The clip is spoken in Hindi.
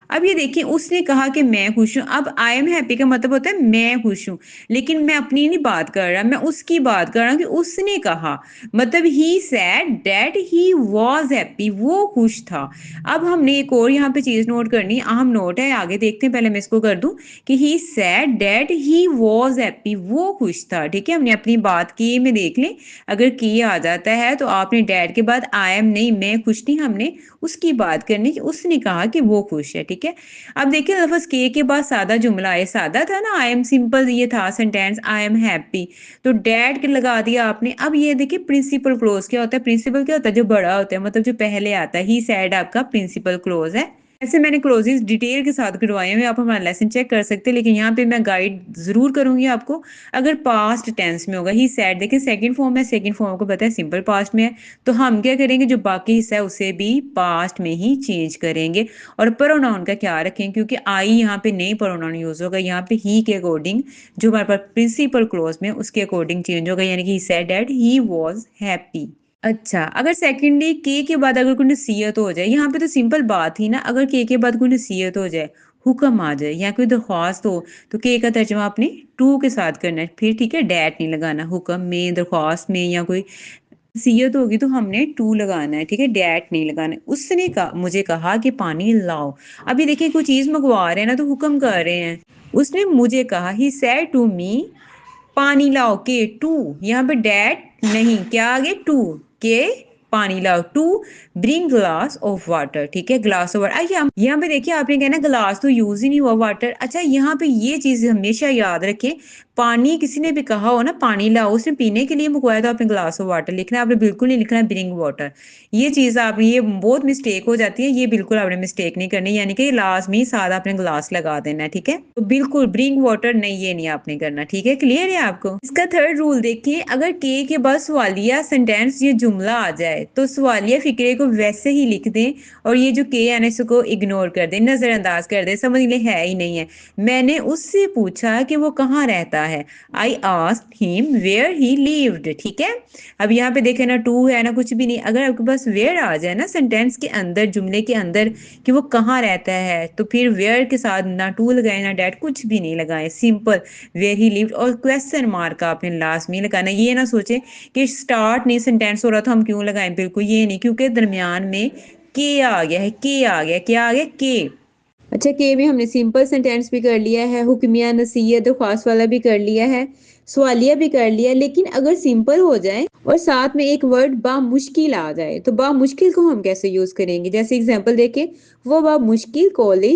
अब ये देखिए उसने कहा कि मैं खुश हूँ। अब आई एम हैप्पी का मतलब होता है मैं खुश हूँ। लेकिन मैं अपनी नहीं बात कर रहा, मैं उसकी बात कर रहा हूँ कि उसने कहा। मतलब he said that he was happy, वो खुश था। अब हमने एक और यहाँ पे चीज़ नोट करनी है, अहम नोट है, आगे देखते हैं, पहले मैं इसको कर दूँ कि he said that he was happy, वो खुश था, ठीक है? हमने अपनी बात की में देख लें, अगर की आ जाता है तो आपने दैट के बाद आई एम नहीं, मैं खुश नहीं, हमने उसकी बात करनी कि उसने कहा कि वो खुश है, ठीक है? अब देखिए लफ़्ज़ के बाद सादा जुमला है, सादा था ना आई एम सिंपल ये था सेंटेंस आई एम हैप्पी, तो दैट के लगा दिया आपने। अब ये देखिए प्रिंसिपल क्लॉज़ क्या होता है? प्रिंसिपल क्या होता है? जो बड़ा होता है, मतलब जो पहले आता है, ही सेड आपका प्रिंसिपल क्लॉज़ है। ऐसे मैंने क्लॉज़ेस डिटेल के साथ करवाए हुए हैं, आप हमारा लेसन चेक कर सकते हैं, लेकिन यहाँ पे मैं गाइड ज़रूर करूँगी आपको। अगर पास्ट टेंस में होगा ही सेड, देखिए सेकंड फॉर्म है, सेकंड फॉर्म आपको पता है सिंपल पास्ट में है, तो हम क्या करेंगे, जो बाकी हिस्सा है उसे भी पास्ट में ही चेंज करेंगे। और प्रोनाउन का ख्याल रखें, क्योंकि आई यहाँ पे नहीं प्रोनाउन यूज होगा, यहाँ पे ही के अकॉर्डिंग जो हमारे पास प्रिंसिपल क्लॉज में उसके अकॉर्डिंग चेंज होगा, यानी कि he said that he was happy. अच्छा, अगर सेकंडली के बाद अगर कोई नसीहत हो जाए, यहाँ पे तो सिंपल बात ही ना, अगर के बाद कोई नसीहत हो जाए, हुक्म आ जाए या कोई दरख्वास्त हो, तो के का तर्जुमा आपने टू के साथ करना है, फिर ठीक है, डैट नहीं लगाना। हुक्म में, दरख्वास्त में या कोई नसीहत होगी तो हमने टू लगाना है, ठीक है, डैट नहीं लगाना है। उसने कहा, मुझे कहा कि पानी लाओ। अभी देखिए कोई चीज मंगवा रहे हैं ना, तो हुक्म कर रहे हैं। उसने मुझे कहा, ही सेड टू मी पानी लाओ, के टू, यहाँ पे डैट नहीं, क्या आगे टू, के पानी लाओ, to bring glass of water, ठीक है, ग्लास ऑफ वाटर। यहाँ पे देखिए आपने कहना ग्लास तो यूज ही नहीं हुआ, वाटर। अच्छा, यहाँ पे ये चीज हमेशा याद रखें, पानी किसी ने भी कहा हो ना पानी लाओ, उसने पीने के लिए मंगवाया, तो आपने ग्लास ऑफ वाटर लिखना है, आपने बिल्कुल नहीं लिखना है ब्रिंग वाटर। ये चीज आप, ये बहुत मिस्टेक हो जाती है, ये बिल्कुल आपने मिस्टेक नहीं करनी, यानी कि लास्ट में ही साथ आपने ग्लास लगा देना है, ठीक है, तो बिल्कुल ब्रिंग वाटर नहीं, ये नहीं आपने करना, ठीक है, क्लियर है आपको? इसका थर्ड रूल देखिए, अगर के बाद सवालिया सेंटेंस ये जुमला आ जाए, तो सवालिया फिक्रे को वैसे ही लिख दें, और ये जो के आने से को इग्नोर कर दें, नजरअंदाज कर दें, समझ ले है ही नहीं है। मैंने उससे पूछा कि वो कहाँ रहता है, I asked him where he lived, ठीक है। अब यहाँ पे देखे ना टू है ना कुछ भी नहीं, अगर आपके पास वेयर आ जाए ना सेंटेंस के अंदर, जुमले के अंदर, कि वो कहाँ रहता है, तो फिर वेयर के साथ ना टू लगाए ना डैट, कुछ भी नहीं लगाए, सिंपल वेयर ही लिव्ड, और क्वेश्चन मार्क आपने लास्ट में लगाना। ये ना सोचे कि स्टार्ट नहीं सेंटेंस हो रहा तो हम क्यों लगाएं, बिल्कुल ये नहीं, क्योंकि दरमियान में के आ गया है, के आ गया, क्या आ गया, के। अच्छा, के में हमने सिंपल सेंटेंस भी कर लिया है, हुक्मिया, नसीहत, दरख्वास्त वाला भी कर लिया है, सवालिया भी कर लिया। लेकिन अगर सिंपल हो जाए और साथ में एक वर्ड बा मुश्किल आ जाए, तो बा मुश्किल को हम कैसे यूज करेंगे? जैसे एग्जांपल देखें, वो बा मुश्किल कॉलेज